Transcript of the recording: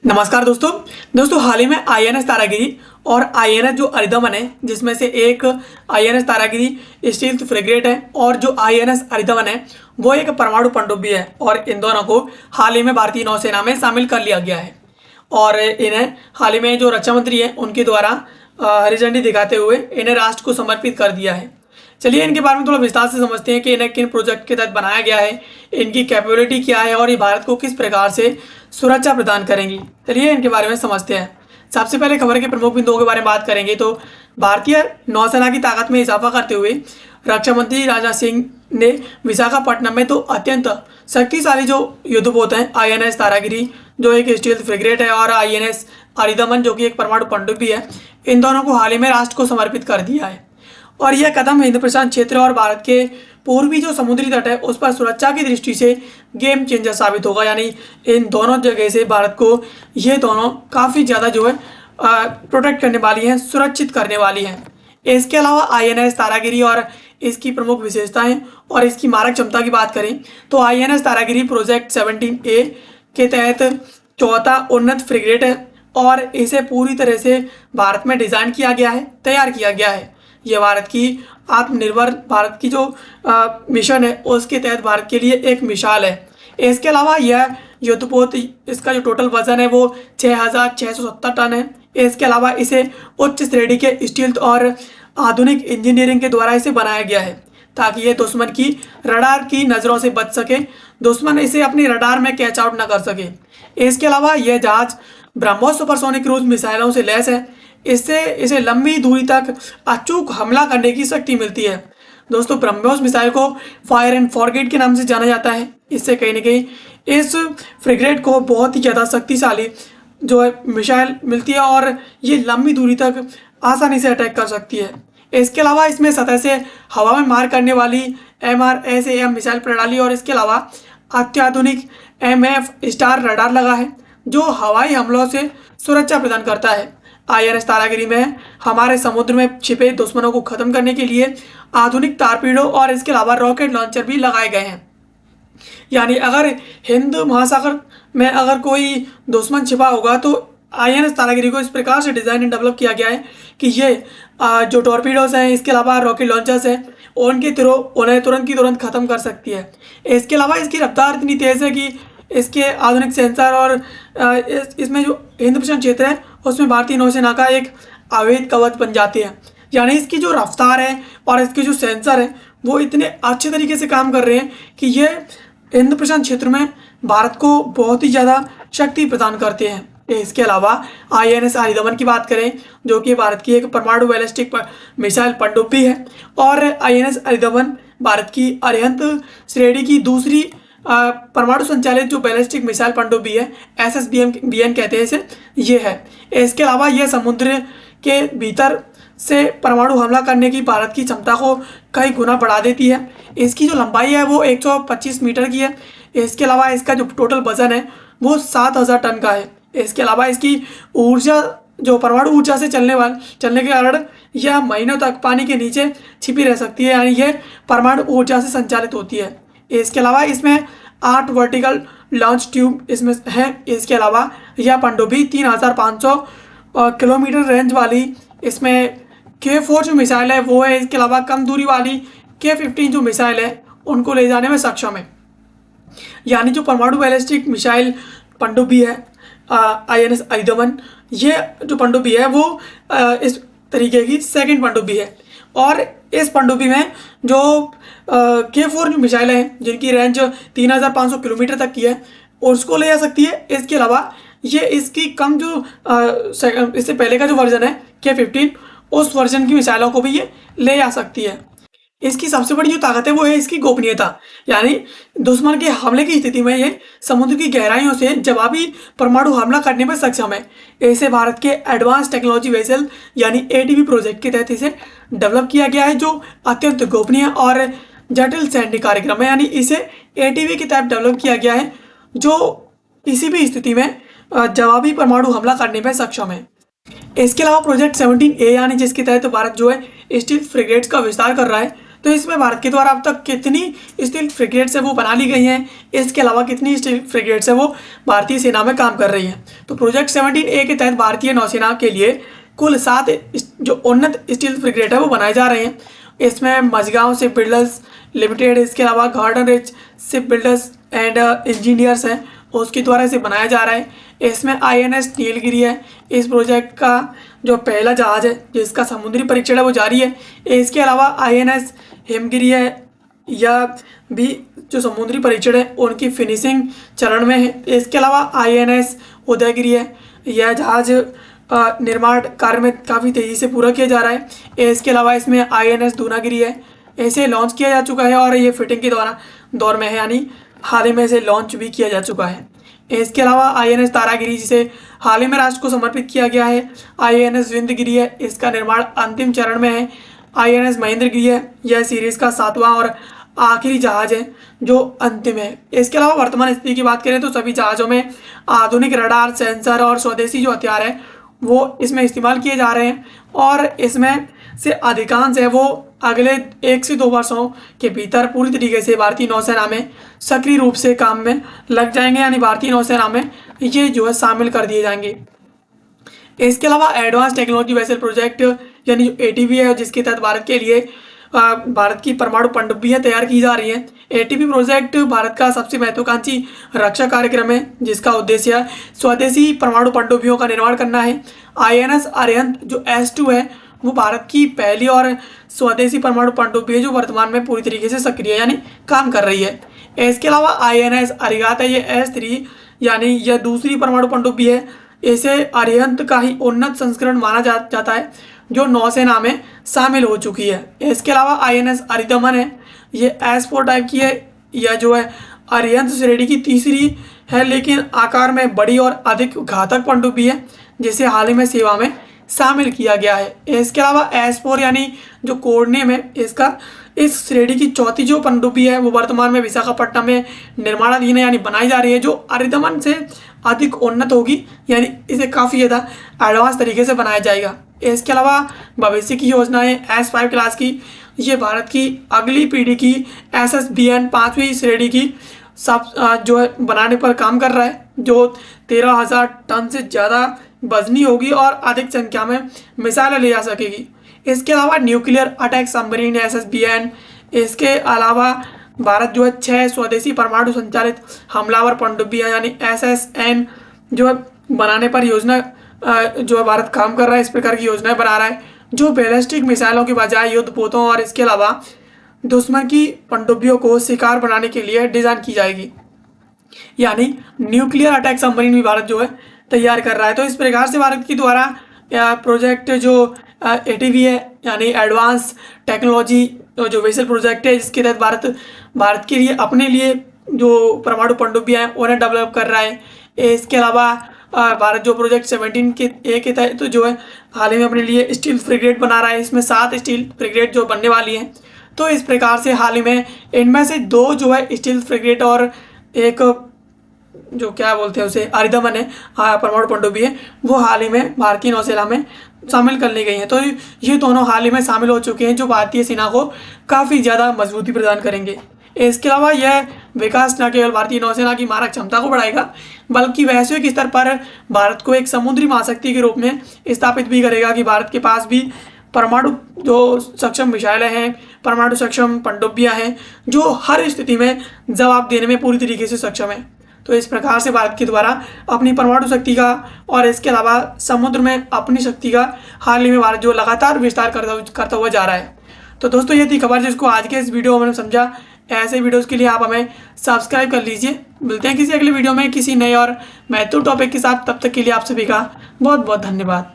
नमस्कार दोस्तों हाल ही में आईएनएस तारागिरी और आईएनएस जो अरिदमन है, जिसमें से एक आईएनएस तारागिरी स्टील्थ फ्रिगेट है और जो आईएनएस अरिदमन है वो एक परमाणु पनडुब्बी है। और इन दोनों को हाल ही में भारतीय नौसेना में शामिल कर लिया गया है और इन्हें हाल ही में जो रक्षा मंत्री हैं उनके द्वारा हरी झंडी दिखाते हुए इन्हें राष्ट्र को समर्पित कर दिया है। चलिए इनके बारे में थोड़ा विस्तार से समझते हैं कि इन्हें किन प्रोजेक्ट के तहत बनाया गया है, इनकी कैपेबिलिटी क्या है और ये भारत को किस प्रकार से सुरक्षा प्रदान करेंगी। चलिए इनके बारे में समझते हैं। सबसे पहले खबर के प्रमुख बिंदुओं के बारे में बात करेंगे तो भारतीय नौसेना की ताकत में इजाफा करते हुए रक्षा मंत्री राजनाथ सिंह ने विशाखापट्टनम में तो अत्यंत शक्तिशाली जो युद्धपोत हैं आईएनएस तारागिरी जो एक स्टील्थ फ्रिगेट है और आईएनएस अरिदमन जो कि एक परमाणु पनडुब्बी है, इन दोनों को हाल ही में राष्ट्र को समर्पित कर दिया है। और यह कदम हिंद प्रशांत क्षेत्र और भारत के पूर्वी जो समुद्री तट है उस पर सुरक्षा की दृष्टि से गेम चेंजर साबित होगा। यानी इन दोनों जगह से भारत को ये दोनों काफ़ी ज़्यादा जो है प्रोटेक्ट करने वाली हैं, सुरक्षित करने वाली हैं। इसके अलावा आईएनएस तारागिरी और इसकी प्रमुख विशेषताएं और इसकी मारक क्षमता की बात करें तो आईएनएस तारागिरी प्रोजेक्ट 17A के तहत चौथा उन्नत फ्रिगेट है और इसे पूरी तरह से भारत में डिज़ाइन किया गया है, तैयार किया गया है। यह भारत की आत्मनिर्भर भारत की जो मिशन है उसके तहत भारत के लिए एक मिसाल है। इसके अलावा यह युद्धपोत इसका जो टोटल वजन है वो 6,670 टन है। इसके अलावा इसे उच्च श्रेणी के स्टील्थ और आधुनिक इंजीनियरिंग के द्वारा इसे बनाया गया है ताकि ये दुश्मन की रडार की नज़रों से बच सके, दुश्मन इसे अपनी रडार में कैच आउट न कर सके। इसके अलावा यह जहाज ब्रह्मोस सुपरसोनिक क्रूज मिसाइलों से लैस है। इससे इसे लंबी दूरी तक अचूक हमला करने की शक्ति मिलती है। दोस्तों, ब्रह्मोस मिसाइल को फायर एंड फॉरगेट के नाम से जाना जाता है। इससे कहीं ना कहीं इस फ्रिगेट को बहुत ही ज़्यादा शक्तिशाली जो है मिसाइल मिलती है और ये लंबी दूरी तक आसानी से अटैक कर सकती है। इसके अलावा इसमें सतह से हवा में मार करने वाली MRSAM मिसाइल प्रणाली और इसके अलावा अत्याधुनिक MF स्टार रडार लगा है जो हवाई हमलों से सुरक्षा प्रदान करता है। आईएनएस तारागिरी में हमारे समुद्र में छिपे दुश्मनों को खत्म करने के लिए आधुनिक टारपीडो और इसके अलावा रॉकेट लॉन्चर भी लगाए गए हैं। यानी अगर हिंद महासागर में अगर कोई दुश्मन छिपा होगा तो आईएनएस तारागिरी को इस प्रकार से डिज़ाइन एंड डेवलप किया गया है कि ये जो टॉर्पीडोज हैं, इसके अलावा रॉकेट लॉन्चर्स हैं, उनके थ्रू उन्हें तुरंत की तुरंत ख़त्म कर सकती है। इसके अलावा इसकी रफ्तार इतनी तेज़ है कि इसके आधुनिक सेंसर और इसमें जो हिंद प्रशांत क्षेत्र है उसमें भारतीय नौसेना का एक अवैध कवच बन जाती है। यानी इसकी जो रफ्तार है और इसके जो सेंसर है वो इतने अच्छे तरीके से काम कर रहे हैं कि ये हिंद प्रशांत क्षेत्र में भारत को बहुत ही ज़्यादा शक्ति प्रदान करते हैं। इसके अलावा आईएनएस अरिदमन की बात करें जो कि भारत की एक परमाणु बैलिस्टिक मिसाइल पनडुब्बी है और आईएनएस अरिदमन भारत की अरिहंत श्रेणी की दूसरी परमाणु संचालित जो बैलिस्टिक मिसाइल पनडुब्बी है, SSBN कहते हैं इसे, ये है। इसके अलावा यह समुद्र के भीतर से परमाणु हमला करने की भारत की क्षमता को कई गुना बढ़ा देती है। इसकी जो लंबाई है वो 125 मीटर की है। इसके अलावा इसका जो टोटल वजन है वो 7,000 टन का है। इसके अलावा इसकी ऊर्जा जो परमाणु ऊर्जा से चलने के कारण यह महीनों तक पानी के नीचे छिपी रह सकती है, यानी यह परमाणु ऊर्जा से संचालित होती है। इसके अलावा इसमें 8 वर्टिकल लॉन्च ट्यूब इसमें है। इसके अलावा यह पनडुब्बी 3,500 किलोमीटर रेंज वाली इसमें K4 जो मिसाइल है वो है। इसके अलावा कम दूरी वाली K15 जो मिसाइल है उनको ले जाने में सक्षम है। यानी जो परमाणु बैलिस्टिक मिसाइल पनडुब्बी है आईएनएस अरिदमन, ये जो पनडुब्बी है वो इस तरीके की सेकंड पनडुब्बी है। और इस पनडुब्बी में जो K4 जो मिसाइल हैं जिनकी रेंज 3,500 किलोमीटर तक की है उसको ले जा सकती है। इसके अलावा ये इसकी कम जो इससे पहले का जो वर्जन है K15 उस वर्जन की मिसाइलों को भी ये ले जा सकती है। इसकी सबसे बड़ी जो ताकत है वो है इसकी गोपनीयता। यानी दुश्मन के हमले की स्थिति में ये समुद्र की गहराइयों से जवाबी परमाणु हमला करने में सक्षम है। इसे भारत के एडवांस टेक्नोलॉजी वेसल यानी ATV प्रोजेक्ट के तहत इसे डेवलप किया गया है जो अत्यंत गोपनीय और जटिल सैन्य कार्यक्रम है। यानी इसे ATV के तहत डेवलप किया गया है जो किसी भी स्थिति में जवाबी परमाणु हमला करने में सक्षम है। इसके अलावा प्रोजेक्ट 17A यानी जिसके तहत भारत जो है स्टील्थ फ्रिगेट्स का विस्तार कर रहा है, तो इसमें भारत के द्वारा अब तक कितनी स्टील्थ फ्रिगेट्स है वो बना ली गई हैं, इसके अलावा कितनी स्टील्थ फ्रिगेट्स है वो भारतीय सेना में काम कर रही हैं। तो प्रोजेक्ट 17A के तहत भारतीय नौसेना के लिए कुल 7 जो उन्नत स्टील फ्रिगेट है वो बनाए जा रहे हैं। इसमें मझगांव शिप बिल्डर्स लिमिटेड, इसके अलावा garden rich ship builders and engineers हैं, उसके द्वारा इसे बनाया जा रहा है। इसमें INS नीलगिरी है, इस प्रोजेक्ट का जो पहला जहाज है जिसका समुद्री परीक्षण है वो जारी है। इसके अलावा INS हिमगिरी है, यह भी जो समुद्री परीक्षण है उनकी फिनिशिंग चरण में है। इसके अलावा INS उदयगिरी है, यह जहाज निर्माण कार्य में काफ़ी तेज़ी से पूरा किया जा रहा है। इसके अलावा इसमें INS दूनागिरी है, इसे लॉन्च किया जा चुका है और ये फिटिंग के दौर में है, यानी हाल ही में इसे लॉन्च भी किया जा चुका है। इसके अलावा INS तारागिरी, जिसे हाल ही में राष्ट्र को समर्पित किया गया है। INS विंध्यगिरी है, इसका निर्माण अंतिम चरण में है। INS महेंद्रगिरी है, यह सीरीज का 7वां और आखिरी जहाज है जो अंतिम है। इसके अलावा वर्तमान स्थिति की बात करें तो सभी जहाज़ों में आधुनिक रडार, सेंसर और स्वदेशी जो हथियार है वो इसमें इस्तेमाल किए जा रहे हैं और इसमें से अधिकांश है वो अगले 1 से 2 वर्षों के भीतर पूरी तरीके से भारतीय नौसेना में सक्रिय रूप से काम में लग जाएंगे, यानी भारतीय नौसेना में ये जो है शामिल कर दिए जाएंगे। इसके अलावा एडवांस टेक्नोलॉजी वेसल प्रोजेक्ट यानी जो ATV है, जिसके तहत भारत के लिए भारत की परमाणु पनडुब्बियां तैयार की जा रही हैं। ATV प्रोजेक्ट भारत का सबसे महत्वाकांक्षी रक्षा कार्यक्रम है, जिसका उद्देश्य स्वदेशी परमाणु पनडुब्बियों का निर्माण करना है। INS अरिहंत जो S2 है वो भारत की पहली और स्वदेशी परमाणु पनडुब्बी है जो वर्तमान में पूरी तरीके से सक्रिय यानी काम कर रही है। इसके अलावा INS अरिहंत है, ये S3 यानी यह दूसरी परमाणु पनडुब्बी है। इसे अरिहंत का ही उन्नत संस्करण माना जाता है जो नौसेना में शामिल हो चुकी है। इसके अलावा INS अरिदमन है, ये S4 टाइप की है, यह जो है अरिहंत श्रेणी की तीसरी है लेकिन आकार में बड़ी और अधिक घातक पनडुब्बी है, जिसे हाल ही में सेवा में शामिल किया गया है। इसके अलावा S4 यानी जो कोड नेम है इसका, इस श्रेणी की चौथी जो पनडुब्बी है वो वर्तमान में विशाखापट्टनम में निर्माणाधीन है, यानी बनाई जा रही है, जो अरिदमन से अधिक उन्नत होगी, यानी इसे काफ़ी ज़्यादा एडवांस तरीके से बनाया जाएगा। इसके अलावा भविष्य की योजनाएं S5 क्लास की, ये भारत की अगली पीढ़ी की SSBN 5वीं श्रेणी की सब जो है बनाने पर काम कर रहा है, जो 13,000 टन से ज़्यादा वजनी होगी और अधिक संख्या में मिसाइलें ले जा सकेगी। इसके अलावा न्यूक्लियर अटैक सबमरीन SSBN, इसके अलावा भारत जो है 6 स्वदेशी परमाणु संचालित हमलावर पनडुब्बियां यानी SSN जो है बनाने पर योजना जो है भारत काम कर रहा है, इस प्रकार की योजनाएं बना रहा है जो बैलिस्टिक मिसाइलों के बजाय युद्धपोतों और इसके अलावा दुश्मन की पनडुब्बियों को शिकार बनाने के लिए डिज़ाइन की जाएगी, यानी न्यूक्लियर अटैक सबमरीन भी भारत जो है तैयार कर रहा है। तो इस प्रकार से भारत के द्वारा प्रोजेक्ट जो ATV है यानी एडवांस टेक्नोलॉजी जो वेसल प्रोजेक्ट है, जिसके तहत भारत के लिए अपने लिए जो परमाणु पनडुब्बियां हैं उन्हें डेवलप कर रहा है। इसके अलावा भारत जो प्रोजेक्ट 17A के तहत तो जो है हाल ही में अपने लिए स्टील फ्रिगेट बना रहा है, इसमें 7 स्टील फ्रिगेट जो बनने वाली हैं। तो इस प्रकार से हाल ही में इनमें से 2 जो है स्टील फ्रिगेट और एक जो क्या बोलते हैं उसे अरिदमन है परमाणु पनडुब्बी है, वो हाल ही में भारतीय नौसेना में शामिल कर ली गई हैं। तो ये दोनों हाल ही में शामिल हो चुके हैं जो भारतीय सेना को काफ़ी ज़्यादा मजबूती प्रदान करेंगे। इसके अलावा यह विकास न केवल भारतीय नौसेना की मारक क्षमता को बढ़ाएगा बल्कि वैश्विक स्तर पर भारत को एक समुद्री महाशक्ति के रूप में स्थापित भी करेगा कि भारत के पास भी परमाणु जो सक्षम मिसाइलें हैं, परमाणु सक्षम पनडुब्बियां हैं जो हर स्थिति में जवाब देने में पूरी तरीके से सक्षम है। तो इस प्रकार से भारत के द्वारा अपनी परमाणु शक्ति का और इसके अलावा समुद्र में अपनी शक्ति का हाल ही में भारत जो लगातार विस्तार करता हुआ जा रहा है। तो दोस्तों ये थी खबर जिसको आज के इस वीडियो में समझा। ऐसे वीडियोस के लिए आप हमें सब्सक्राइब कर लीजिए। मिलते हैं किसी अगले वीडियो में किसी नए और महत्वपूर्ण टॉपिक के साथ, तब तक के लिए आप सभी का बहुत बहुत धन्यवाद।